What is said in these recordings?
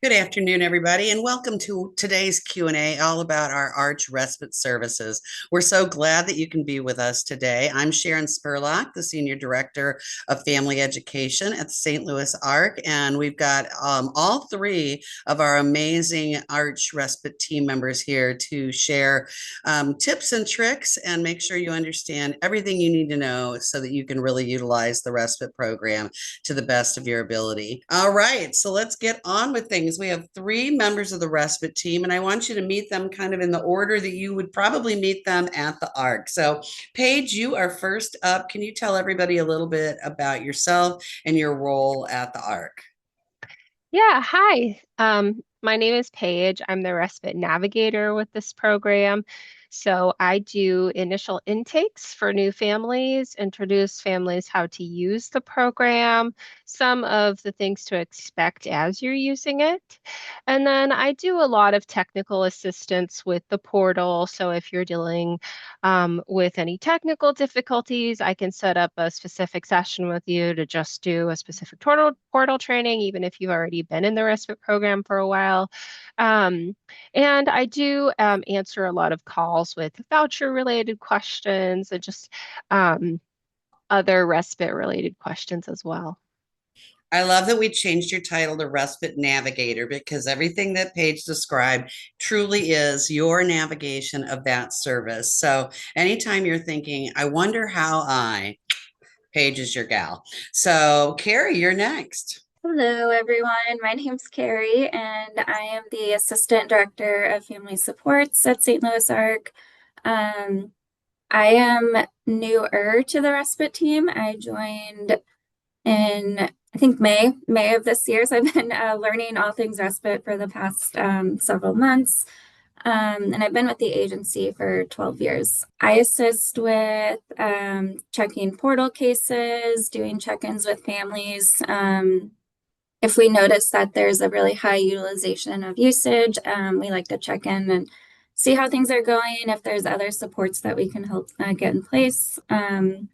Good afternoon, everybody, and welcome to today's Q&A all about our Arch Respite Services. We're so glad that you can be with us today. I'm Sharon Spurlock, the Senior Director of Family Education at the St. Louis ARC, and we've got all three of our amazing Arch Respite team members here to share tips and tricks and make sure you understand everything you need to know so that you can really utilize the respite program to the best of your ability. All right, so let's get on with things. We have three members of the respite team, and I want you to meet them kind of in the order that you would probably meet them at the ARC. So, Paige, you are first up. Can you tell everybody a little bit about yourself and your role at the ARC? Yeah, hi. My name is Paige. I'm the respite navigator with this program. So I do initial intakes for new families, introduce families how to use the program, some of the things to expect as you're using it. And then I do a lot of technical assistance with the portal. So if you're dealing with any technical difficulties, I can set up a specific session with you to just do a specific portal training, even if you've already been in the respite program for a while. Um, and I do answer a lot of calls with voucher related questions and just other respite related questions as well. I love that we changed your title to Respite Navigator because everything that Paige described truly is your navigation of that service. So, anytime you're thinking, I wonder how Paige is your gal. So, Carrie, you're next. Hello, everyone. My name's Carrie, and I am the Assistant Director of Family Supports at St. Louis ARC. Um, I am newer to the respite team. I joined in, I think, May of this year. So I've been learning all things respite for the past several months. And I've been with the agency for 12 years. I assist with checking portal cases, doing check-ins with families. If we notice that there's a really high utilization of usage, we like to check in and see how things are going, if there's other supports that we can help get in place, and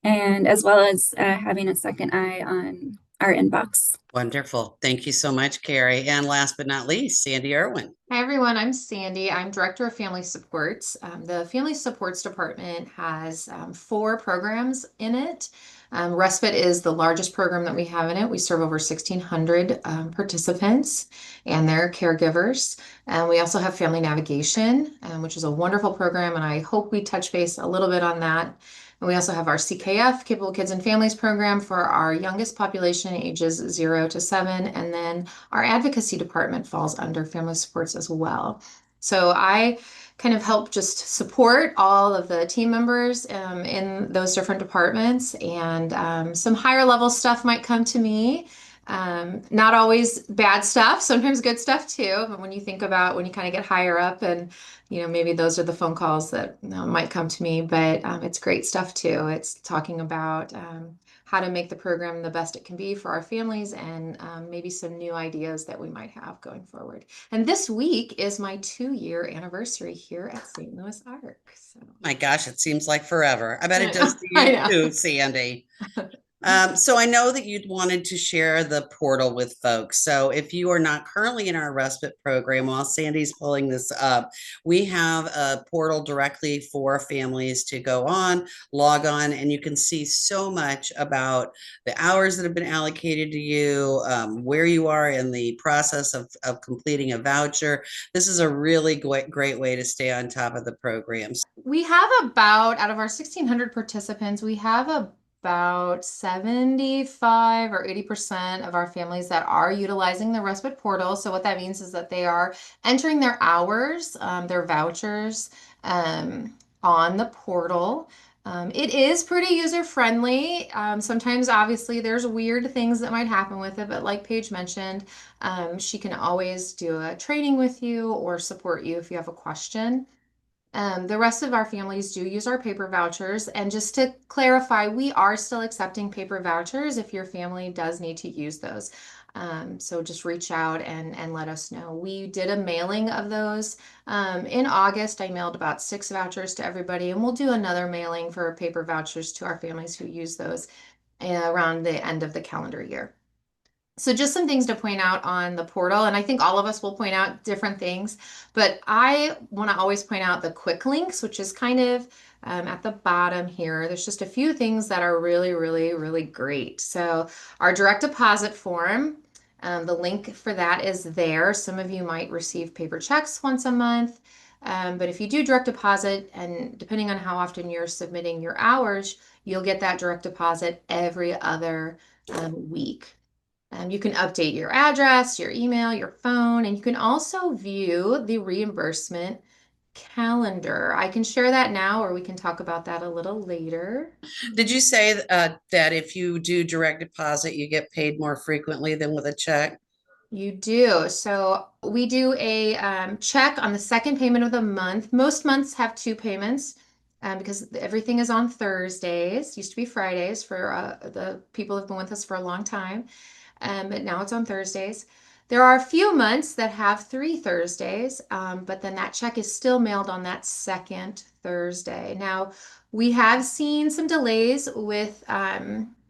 as well as having a second eye on our inbox. Wonderful. Thank you so much, Carrie. And last but not least, Sandy Irwin. Hi everyone, I'm Sandy. I'm Director of Family Supports. The Family Supports Department has four programs in it. Respite is the largest program that we have in it. We serve over 1,600 participants and their caregivers. And we also have Family Navigation, which is a wonderful program, and I hope we touch base a little bit on that. And we also have our CKF, Capable Kids and Families program for our youngest population, ages 0 to 7. And then our advocacy department falls under family supports as well. So I kind of help just support all of the team members in those different departments. And some higher level stuff might come to me. Not always bad stuff, sometimes good stuff too. But when you think about when you kind of get higher up and maybe those are the phone calls that might come to me, but it's great stuff too. It's talking about how to make the program the best it can be for our families and maybe some new ideas that we might have going forward. And this week is my 2-year anniversary here at St. Louis ARC. So My gosh, it seems like forever. I bet it I know. does to I you know. too, Sandy. So I know that you'd wanted to share the portal with folks. So if you are not currently in our respite program, while Sandy's pulling this up, we have a portal directly for families to go on, log on, and you can see so much about the hours that have been allocated to you, where you are in the process of completing a voucher. This is a really great way to stay on top of the programs. We have about, out of our 1,600 participants, we have about 75 or 80% of our families that are utilizing the respite portal. So what that means is that they are entering their hours, their vouchers on the portal. It is pretty user friendly. Sometimes obviously there's weird things that might happen with it, but like Paige mentioned, she can always do a training with you or support you if you have a question. The rest of our families do use our paper vouchers. And just to clarify, we are still accepting paper vouchers if your family does need to use those. So just reach out and let us know. We did a mailing of those in August. I mailed about 6 vouchers to everybody, and we'll do another mailing for paper vouchers to our families who use those around the end of the calendar year. So just some things to point out on the portal, and I think all of us will point out different things, but I want to always point out the quick links, which is kind of at the bottom here. There's just a few things that are really, really, really great. So our direct deposit form, the link for that is there. Some of you might receive paper checks once a month, but if you do direct deposit, and depending on how often you're submitting your hours, you'll get that direct deposit every other week. You can update your address, your email, your phone, and you can also view the reimbursement calendar. I can share that now, or we can talk about that a little later. Did you say that if you do direct deposit, you get paid more frequently than with a check? You do. So we do a check on the second payment of the month. Most months have two payments because everything is on Thursdays. Used to be Fridays for the people who've been with us for a long time. But now it's on Thursdays. There are a few months that have three Thursdays, but then that check is still mailed on that second Thursday. Now, we have seen some delays with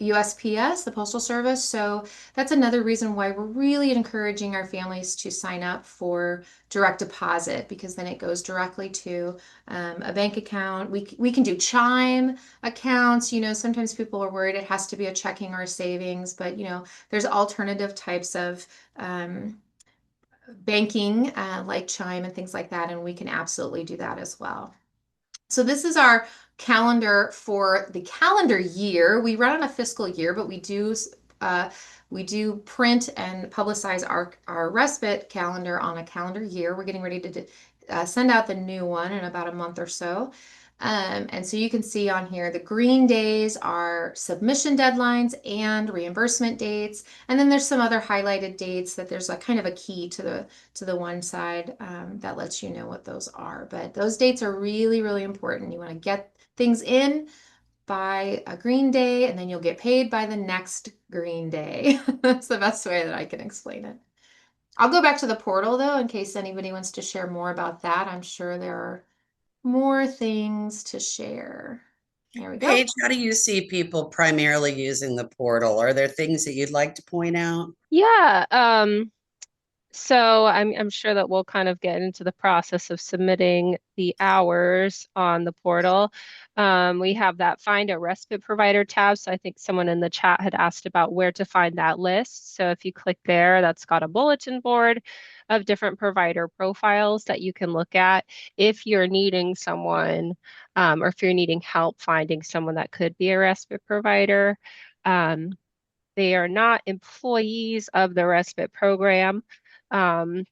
USPS, the Postal Service, so that's another reason why we're really encouraging our families to sign up for direct deposit because then it goes directly to a bank account. We can do Chime accounts. Sometimes people are worried it has to be a checking or a savings, but there's alternative types of banking like Chime and things like that, and we can absolutely do that as well. So this is our calendar for the calendar year. We run on a fiscal year, but we do print and publicize our respite calendar on a calendar year. We're getting ready to send out the new one in about a month or so. And so you can see on here the green days are submission deadlines and reimbursement dates. And then there's some other highlighted dates that there's a kind of a key to the one side that lets you know what those are. But those dates are really, really important. You want to get things in by a green day, and then you'll get paid by the next green day. That's the best way that I can explain it. I'll go back to the portal though, in case anybody wants to share more about that. I'm sure there are more things to share. There we go. Paige, how do you see people primarily using the portal? Are there things that you'd like to point out? Yeah, so I'm sure that we'll kind of get into the process of submitting the hours on the portal. We have that Find a Respite Provider tab. So I think someone in the chat had asked about where to find that list. So if you click there, that's got a bulletin board of different provider profiles that you can look at if you're needing someone or if you're needing help finding someone that could be a respite provider. They are not employees of the respite program, um,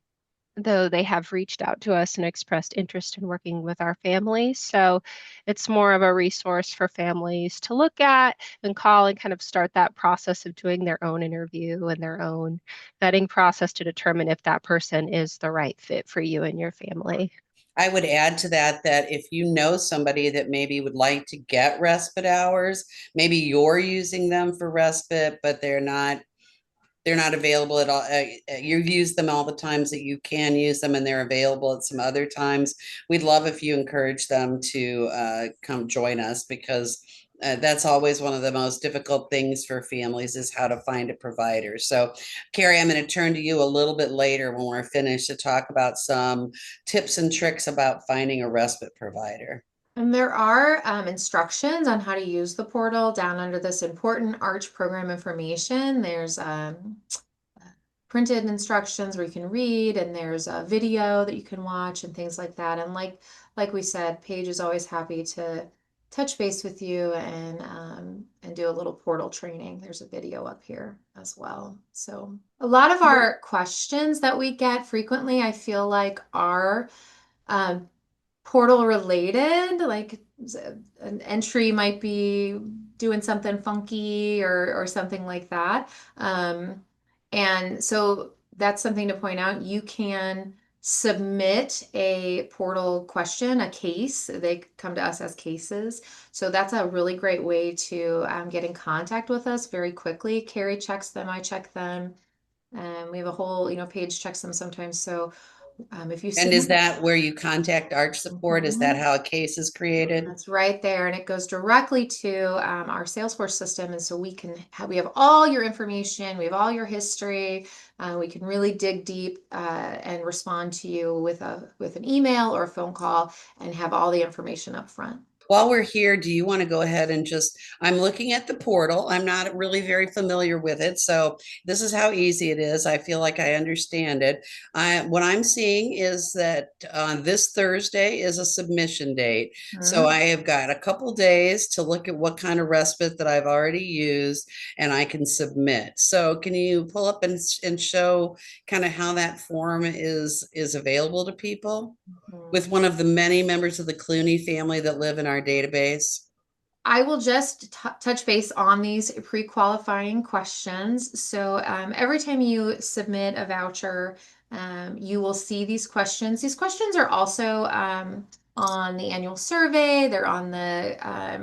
though they have reached out to us and expressed interest in working with our families. So it's more of a resource for families to look at and call and kind of start that process of doing their own interview and their own vetting process to determine if that person is the right fit for you and your family. I would add to that that if you know somebody that maybe would like to get respite hours, maybe you're using them for respite, but they're not available at all. You've used them all the times that you can use them, and they're available at some other times. We'd love if you encourage them to come join us because that's always one of the most difficult things for families is how to find a provider. So, Carrie, I'm going to turn to you a little bit later when we're finished to talk about some tips and tricks about finding a respite provider. And there are instructions on how to use the portal down under this important ARCH program information. There's printed instructions where you can read, and there's a video that you can watch and things like that. And like we said, Paige is always happy to touch base with you and do a little portal training. There's a video up here as well. So a lot of our questions that we get frequently, I feel like are portal related, like an entry might be doing something funky or something like that. And so that's something to point out. You can submit a portal question, a case. They come to us as cases. So that's a really great way to get in contact with us very quickly. Carrie checks them, I check them. We have a whole, Paige checks them sometimes. So If you And is submit, that where you contact Arch Support? Is that Mhm. how a case is created? That's right there, and it goes directly to our Salesforce system, and so we have all your information, we have all your history. We can really dig deep and respond to you with an email or a phone call, and have all the information up front. While we're here, do you want to go ahead and I'm looking at the portal. I'm not really very familiar with it. So this is how easy it is. I feel like I understand it. What I'm seeing is that this Thursday is a submission date. So I have got a couple days to look at what kind of respite that I've already used and I can submit. So can you pull up and show kind of how that form is available to people? With one of the many members of the Clooney family that live in our database? I will just touch base on these pre-qualifying questions. So every time you submit a voucher, you will see these questions. These questions are also on the annual survey. They're on the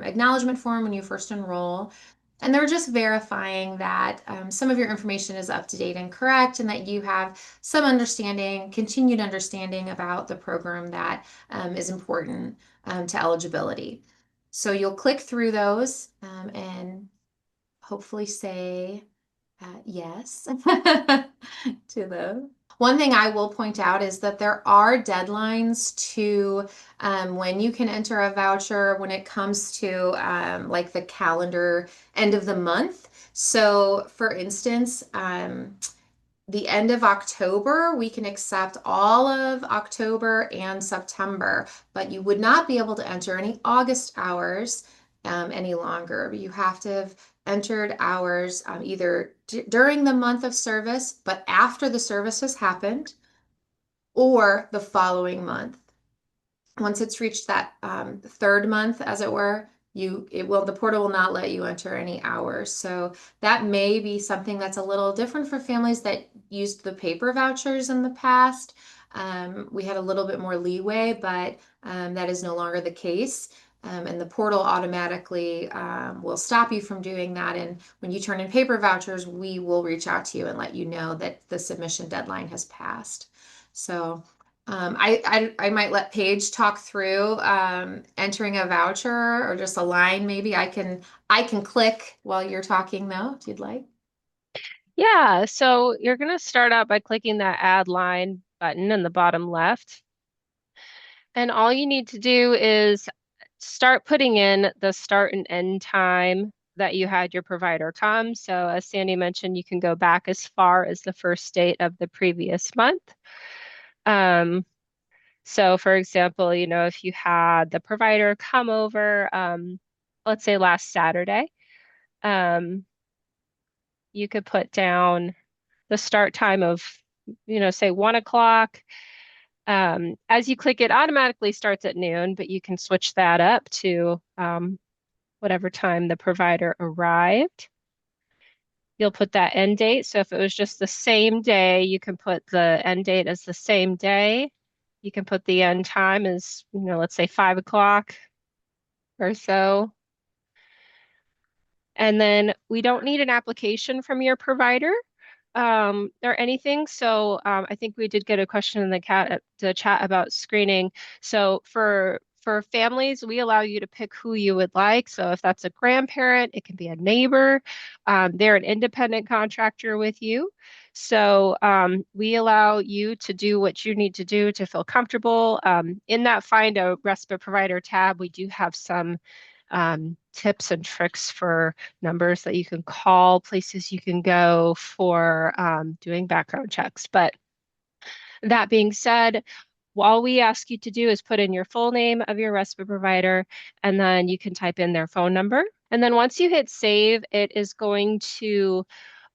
acknowledgement form when you first enroll. And they're just verifying that some of your information is up to date and correct, and that you have some understanding, continued understanding about the program that is important to eligibility. So you'll click through those and hopefully say yes to those. One thing I will point out is that there are deadlines to when you can enter a voucher when it comes to like the calendar end of the month. So, for instance, the end of October, we can accept all of October and September, but you would not be able to enter any August hours any longer. You have to have entered hours either during the month of service, but after the service has happened, or the following month. Once it's reached that third month, as it were, the portal will not let you enter any hours. So that may be something that's a little different for families that used the paper vouchers in the past. We had a little bit more leeway, but that is no longer the case. And the portal automatically will stop you from doing that. And when you turn in paper vouchers, we will reach out to you and let you know that the submission deadline has passed. So I might let Paige talk through entering a voucher or just a line. Maybe I can click while you're talking though, if you'd like. Yeah, so you're going to start out by clicking that add line button in the bottom left. And all you need to do is start putting in the start and end time that you had your provider come. So as Sandy mentioned, you can go back as far as the first date of the previous month. So for example, if you had the provider come over, let's say last Saturday, um, you could put down the start time of, say 1 o'clock. As you click, it automatically starts at noon, but you can switch that up to whatever time the provider arrived. You'll put that end date. So if it was just the same day, you can put the end date as the same day. You can put the end time as, let's say 5 o'clock or so. And then we don't need an application from your provider or anything. So I think we did get a question in the chat about screening. So for families, we allow you to pick who you would like. So if that's a grandparent, it can be a neighbor. They're an independent contractor with you. So we allow you to do what you need to do to feel comfortable. In that Find a Respite Provider tab, we do have some tips and tricks for numbers that you can call, places you can go for doing background checks. But that being said, all we ask you to do is put in your full name of your respite provider, and then you can type in their phone number. And then once you hit save, it is going to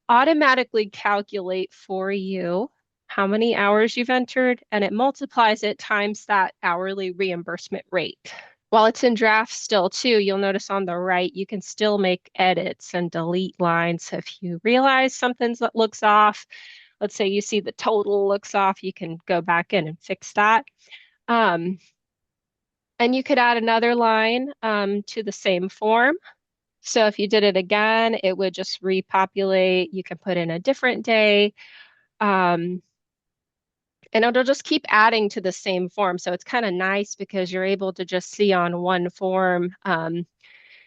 automatically calculate for you how many hours you've entered, and it multiplies it times that hourly reimbursement rate. While it's in draft still too, you'll notice on the right, you can still make edits and delete lines. So if you realize something that looks off, let's say you see the total looks off, you can go back in and fix that. And you could add another line to the same form. So if you did it again, it would just repopulate. You can put in a different day. And it'll just keep adding to the same form. So it's kind of nice because you're able to just see on one form.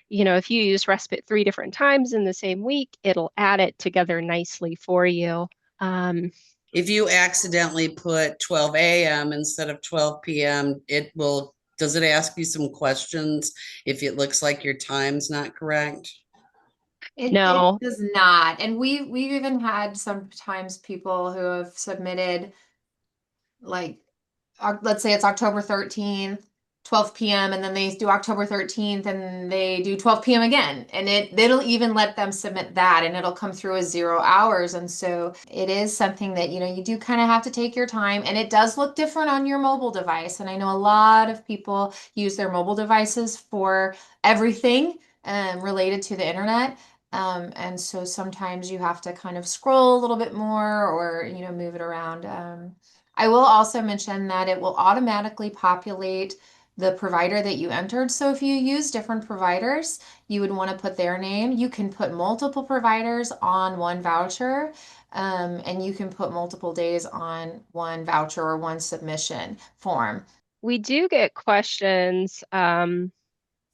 If you use respite 3 different times in the same week, it'll add it together nicely for you. If you accidentally put 12 a.m. instead of 12 p.m., does it ask you some questions if it looks like your time's not correct? It No. does not. And we've even had sometimes people who have submitted like let's say it's October 13th, 12 p.m. and then they do October 13th and they do 12 p.m. again. And it'll even let them submit that and it'll come through as 0 hours. And so it is something that, you do kind of have to take your time, and it does look different on your mobile device. And I know a lot of people use their mobile devices for everything related to the internet. And so sometimes you have to kind of scroll a little bit more or, move it around. I will also mention that it will automatically populate the provider that you entered. So if you use different providers, you would want to put their name. You can put multiple providers on one voucher, and you can put multiple days on one voucher or one submission form. We do get questions a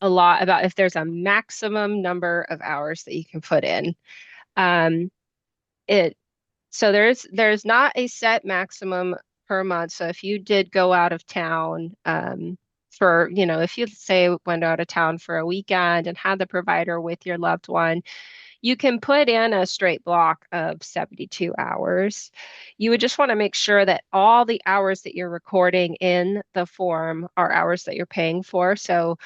lot about if there's a maximum number of hours that you can put in. Um, so there's not a set maximum per month. So if you did go out of town, if you say went out of town for a weekend and had the provider with your loved one, you can put in a straight block of 72 hours. You would just want to make sure that all the hours that you're recording in the form are hours that you're paying for. So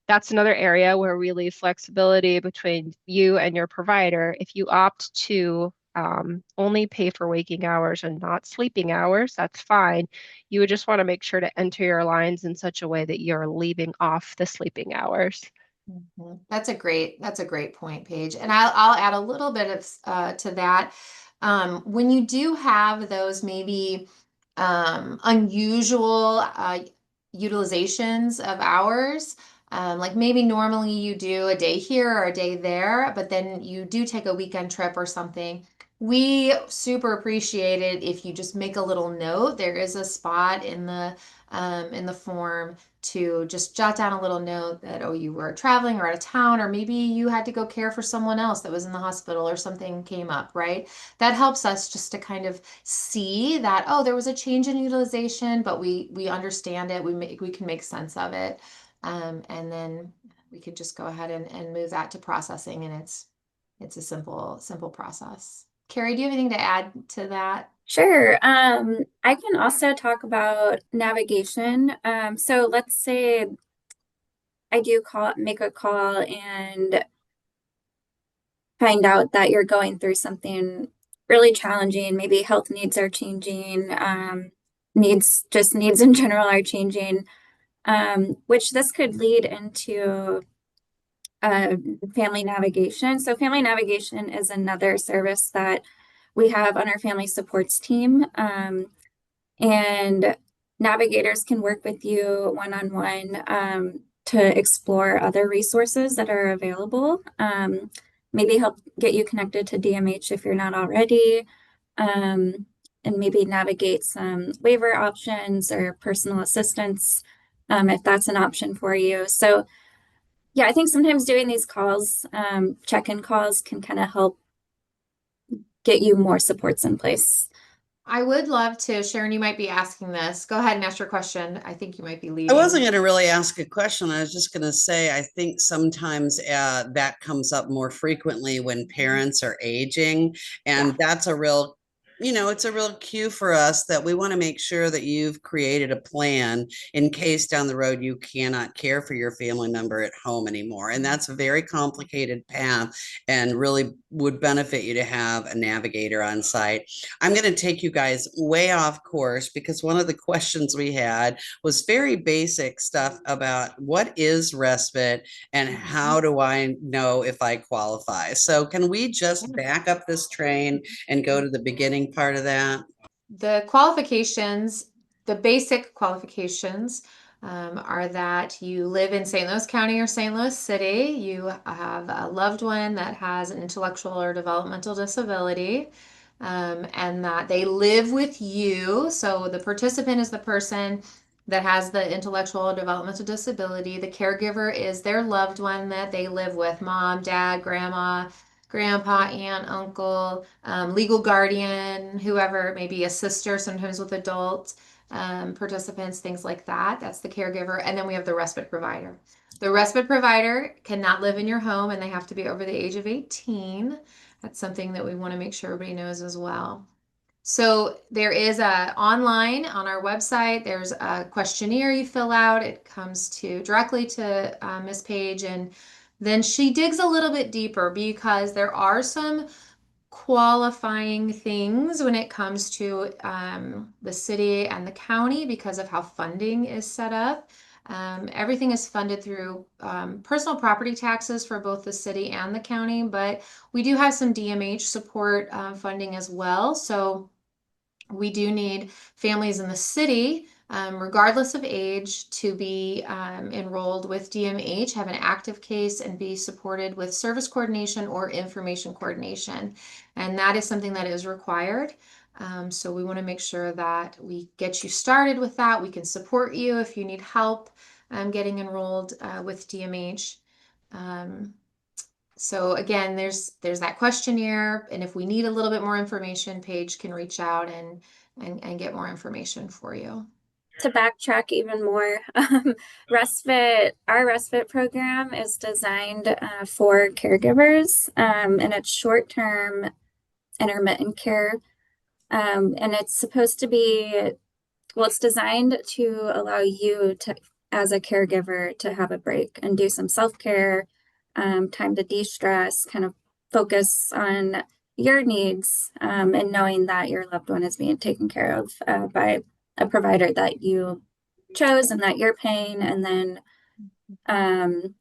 that's another area where we leave flexibility between you and your provider. If you opt to only pay for waking hours and not sleeping hours, that's fine. You would just want to make sure to enter your lines in such a way that you're leaving off the sleeping hours. That's a great point, Paige. And I'll add a little bit of to that. When you do have those maybe unusual utilizations of hours, like maybe normally you do a day here or a day there, but then you do take a weekend trip or something. We super appreciate it if you just make a little note. There is a spot in the form to just jot down a little note that, oh, you were traveling or out of town, or maybe you had to go care for someone else that was in the hospital or something came up, right? That helps us just to kind of see that, oh, there was a change in utilization, but we understand it. We can make sense of it. And then we could just go ahead and move that to processing, and it's a simple process. Carrie, do you have anything to add to that? Sure. I can also talk about navigation. So let's say I do make a call and find out that you're going through something really challenging. Maybe health needs are changing, needs in general are changing, which this could lead into family navigation. So family navigation is another service that we have on our family supports team. And navigators can work with you one-on-one to explore other resources that are available. Maybe help get you connected to DMH if you're not already, and maybe navigate some waiver options or personal assistance if that's an option for you. So yeah, I think sometimes doing these calls, check-in calls, can kind of help get you more supports in place. I would love to, Sharon, you might be asking this. Go ahead and ask your question. I think you might be leading. I wasn't going to really ask a question. I was just going to say, I think sometimes that comes up more frequently when parents are aging, and that's a real it's a real cue for us that we want to make sure that you've created a plan in case down the road you cannot care for your family member at home anymore. And that's a very complicated path and really would benefit you to have a navigator on site. I'm going to take you guys way off course because one of the questions we had was very basic stuff about what is respite and how do I know if I qualify. So can we just back up this train and go to the beginning part of that? The qualifications, the basic qualifications are that you live in St. Louis County or St. Louis City, you have a loved one that has an intellectual or developmental disability, and that they live with you. So the participant is the person that has the intellectual or developmental disability. The caregiver is their loved one that they live with, mom, dad, grandma, grandpa, aunt, uncle, legal guardian, whoever, maybe a sister, sometimes with adult participants, things like that. That's the caregiver. And then we have the respite provider. The respite provider cannot live in your home and they have to be over the age of 18. That's something that we want to make sure everybody knows as well. So there is online on our website, there's a questionnaire you fill out. It comes directly to Miss Page, and then she digs a little bit deeper because there are some qualifying things when it comes to the city and the county because of how funding is set up. Everything is funded through personal property taxes for both the city and the county, but we do have some DMH support funding as well. So we do need families in the city, regardless of age, to be enrolled with DMH, have an active case, and be supported with service coordination or information coordination. And that is something that is required. So we want to make sure that we get you started with that. We can support you if you need help getting enrolled with DMH. So again, there's that questionnaire, and if we need a little bit more information, Paige can reach out and get more information for you. To backtrack even more, our respite program is designed for caregivers, and it's short-term intermittent care. And it's supposed to be, well, it's designed to allow you to, as a caregiver, to have a break and do some self-care, time to de-stress, kind of focus on your needs, and knowing that your loved one is being taken care of by a provider that you chose and that you're paying. And then and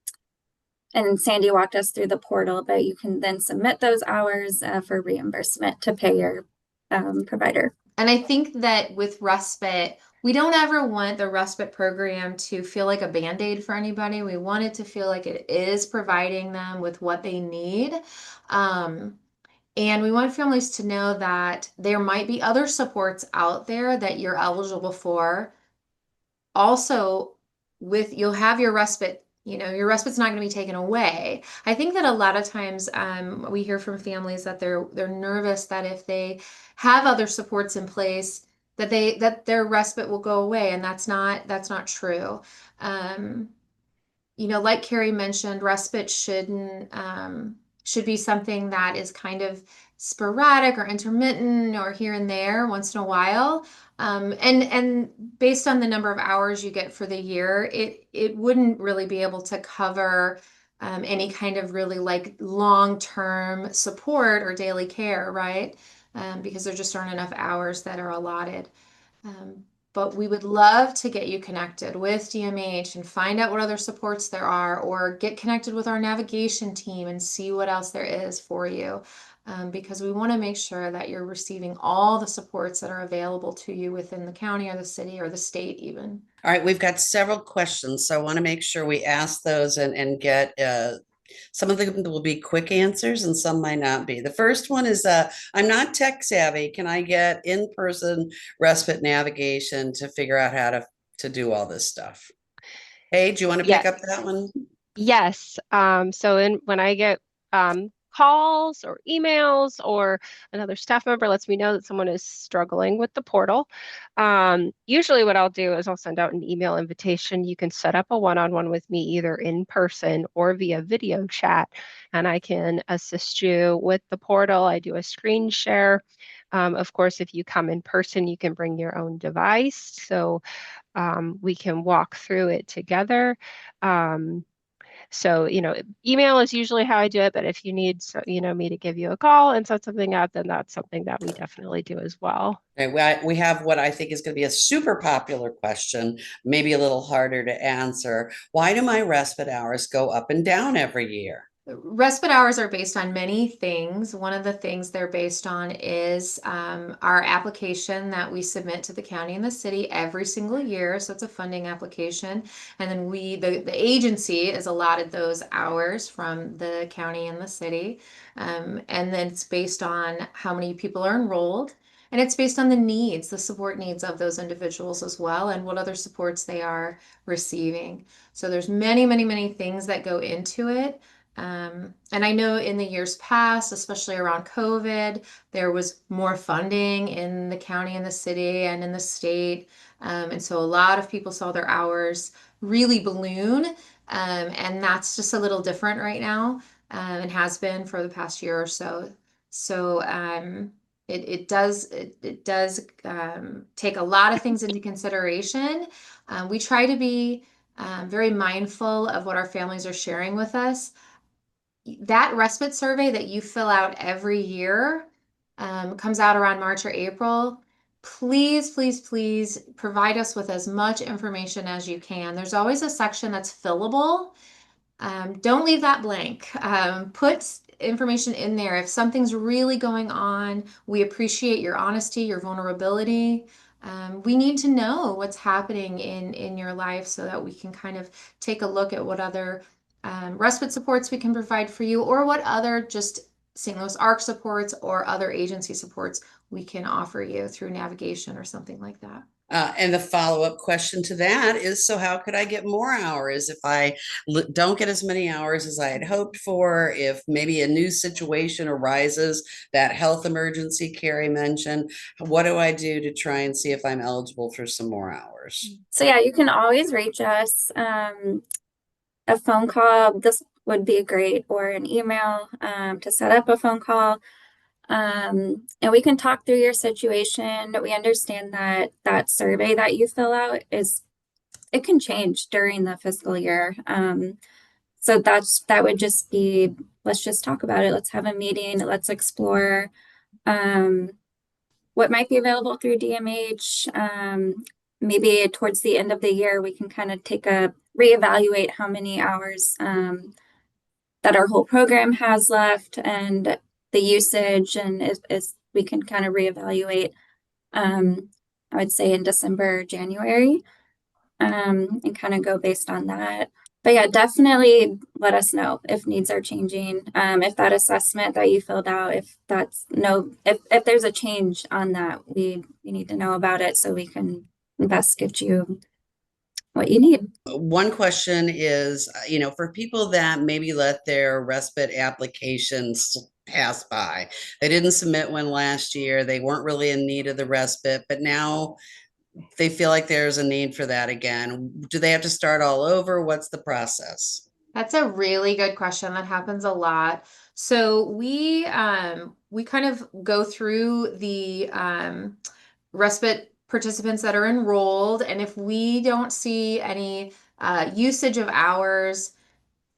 Sandy walked us through the portal, but you can then submit those hours for reimbursement to pay your provider. And I think that with respite, we don't ever want the respite program to feel like a Band-Aid for anybody. We want it to feel like it is providing them with what they need. And we want families to know that there might be other supports out there that you're eligible for. Also, you'll have your respite, your respite's not going to be taken away. I think that a lot of times we hear from families that they're nervous that if they have other supports in place, that their respite will go away, and that's not true. Like Carrie mentioned, respite should be something that is kind of sporadic or intermittent or here and there once in a while. And based on the number of hours you get for the year, it wouldn't really be able to cover any kind of really like long-term support or daily care, right? Because there just aren't enough hours that are allotted. But we would love to get you connected with DMH and find out what other supports there are, or get connected with our navigation team and see what else there is for you. Because we want to make sure that you're receiving all the supports that are available to you within the county or the city or the state even. All right, we've got several questions, so I want to make sure we ask those and get some of them will be quick answers and some might not be. The first one is I'm not tech savvy. Can I get in-person respite navigation to figure out how to do all this stuff? Hey, do you want to pick up that one? Yes. So when I get calls or emails, or another staff member lets me know that someone is struggling with the portal, usually what I'll do is I'll send out an email invitation. You can set up a one-on-one with me either in person or via video chat, and I can assist you with the portal. I do a screen share. Of course, if you come in person, you can bring your own device, so we can walk through it together. So, email is usually how I do it, but if you need, me to give you a call and set something up, then that's something that we definitely do as well. Okay, we have what I think is going to be a super popular question, maybe a little harder to answer. Why do my respite hours go up and down every year? Respite hours are based on many things. One of the things they're based on is our application that we submit to the county and the city every single year. So it's a funding application. And then the agency is allotted those hours from the county and the city. And then it's based on how many people are enrolled. And it's based on the needs, the support needs of those individuals as well, and what other supports they are receiving. So there's many, many, many things that go into it. And I know in the years past, especially around COVID, there was more funding in the county and the city and in the state. And so a lot of people saw their hours really balloon. And that's just a little different right now, and has been for the past year or so. So it does take a lot of things into consideration. We try to be very mindful of what our families are sharing with us. That respite survey that you fill out every year comes out around March or April. Please, please, please provide us with as much information as you can. There's always a section that's fillable. Don't leave that blank. Put information in there. If something's really going on, we appreciate your honesty, your vulnerability. We need to know what's happening in your life so that we can kind of take a look at what other respite supports we can provide for you, or what other just St. Louis ARC supports or other agency supports we can offer you through navigation or something like that. And the follow-up question to that is, so how could I get more hours if I don't get as many hours as I had hoped for? If maybe a new situation arises, that health emergency Carrie mentioned, what do I do to try and see if I'm eligible for some more hours? So yeah, you can always reach us. A phone call, this would be great, or an email to set up a phone call. And we can talk through your situation. We understand that that survey that you fill out it can change during the fiscal year. So that would just be, let's just talk about it. Let's have a meeting. Let's explore what might be available through DMH. Maybe towards the end of the year, we can kind of reevaluate how many hours that our whole program has left and the usage, and if we can kind of reevaluate, I would say in December, January, and kind of go based on that. But yeah, definitely let us know if needs are changing. If that assessment that you filled out, if there's a change on that, we need to know about it so we can best get you what you need. One question is, for people that maybe let their respite applications pass by, they didn't submit one last year, they weren't really in need of the respite, but now they feel like there's a need for that again. Do they have to start all over? What's the process? That's a really good question. That happens a lot. So we kind of go through the respite participants that are enrolled, and if we don't see any usage of hours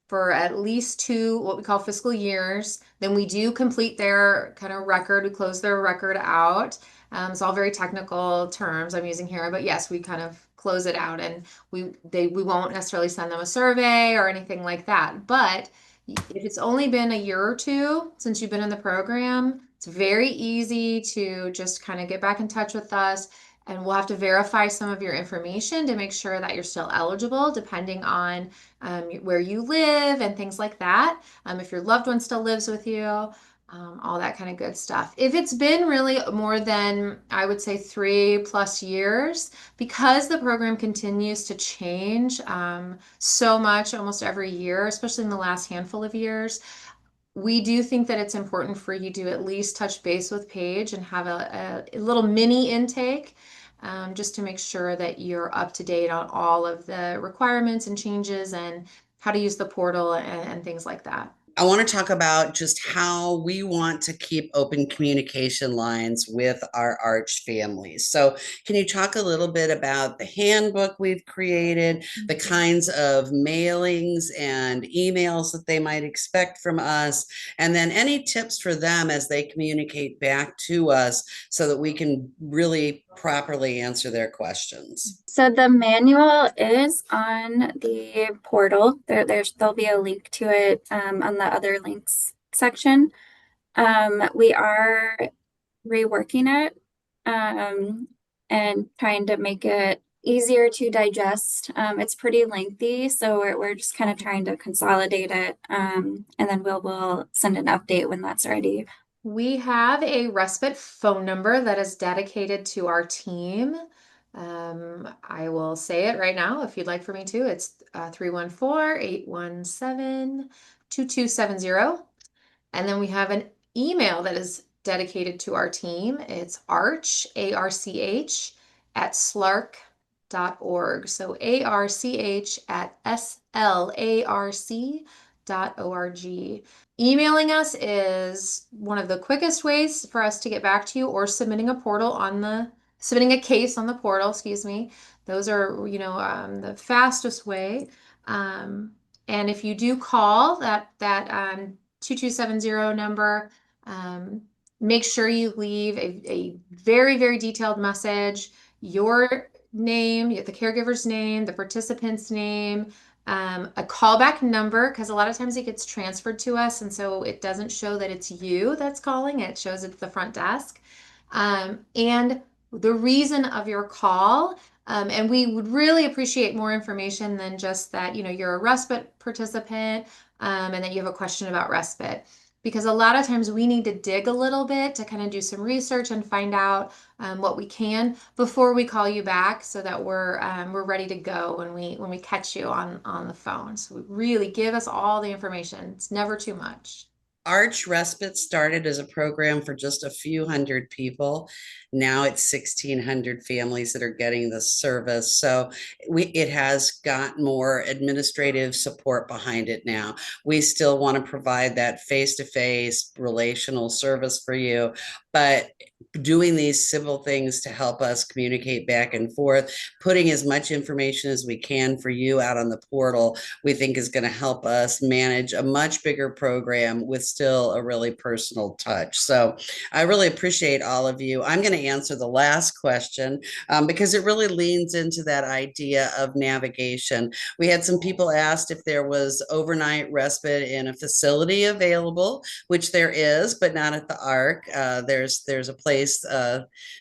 for at least 2 what we call fiscal years, then we do complete their kind of record. We close their record out. It's all very technical terms I'm using here, but yes, we kind of close it out, and we won't necessarily send them a survey or anything like that. But if it's only been a year or 2 since you've been in the program, it's very easy to just kind of get back in touch with us, and we'll have to verify some of your information to make sure that you're still eligible, depending on where you live and things like that. If your loved one still lives with you, all that kind of good stuff. If it's been really more than, I would say, 3+ years, because the program continues to change so much almost every year, especially in the last handful of years, we do think that it's important for you to at least touch base with Paige and have a little mini intake, just to make sure that you're up to date on all of the requirements and changes and how to use the portal and things like that. I want to talk about just how we want to keep open communication lines with our ARCH families. So can you talk a little bit about the handbook we've created, the kinds of mailings and emails that they might expect from us, and then any tips for them as they communicate back to us so that we can really properly answer their questions? So the manual is on the portal. There'll be a link to it on the other links section. We are reworking it and trying to make it easier to digest. It's pretty lengthy, so we're just kind of trying to consolidate it, and then we'll send an update when that's ready. We have a respite phone number that is dedicated to our team. I will say it right now if you'd like for me to. It's 314-817-2270. And then we have an email that is dedicated to our team. It's arch, ARCH, at slark.org. So ARCH at SLARC.org. Emailing us is one of the quickest ways for us to get back to you, or submitting a case on the portal, excuse me. Those are, the fastest way. And if you do call that 2270 number, make sure you leave a very, very detailed message, your name, the caregiver's name, the participant's name, a callback number, because a lot of times it gets transferred to us, and so it doesn't show that it's you that's calling. It shows it's the front desk, and the reason of your call. And we would really appreciate more information than just that, you're a respite participant, and that you have a question about respite. Because a lot of times we need to dig a little bit to kind of do some research and find out what we can before we call you back, so that we're ready to go when we catch you on the phone. So really give us all the information. It's never too much. Arch Respite started as a program for just a few hundred people. Now it's 1,600 families that are getting the service. So it has got more administrative support behind it now. We still want to provide that face-to-face relational service for you, but doing these simple things to help us communicate back and forth, putting as much information as we can for you out on the portal, we think is going to help us manage a much bigger program with still a really personal touch. So I really appreciate all of you. I'm going to answer the last question because it really leans into that idea of navigation. We had some people asked if there was overnight respite in a facility available, which there is, but not at the ARC. There's a place,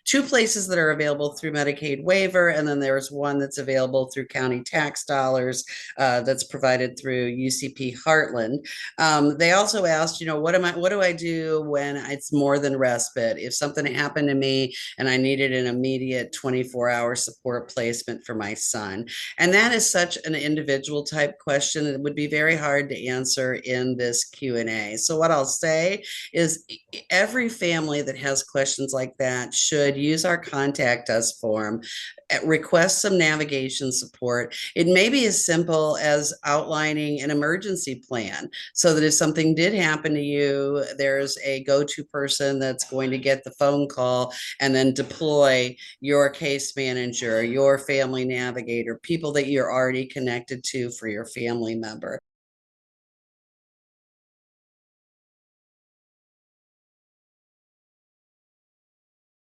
two places that are available through Medicaid waiver, and then there's one that's available through county tax dollars that's provided through UCP Heartland. They also asked, what do I do when it's more than respite? If something happened to me and I needed an immediate 24-hour support placement for my son. And that is such an individual type question that would be very hard to answer in this Q&A. So what I'll say is every family that has questions like that should use our contact us form, request some navigation support. It may be as simple as outlining an emergency plan so that if something did happen to you, there's a go-to person that's going to get the phone call and then deploy your case manager, your family navigator, people that you're already connected to for your family member.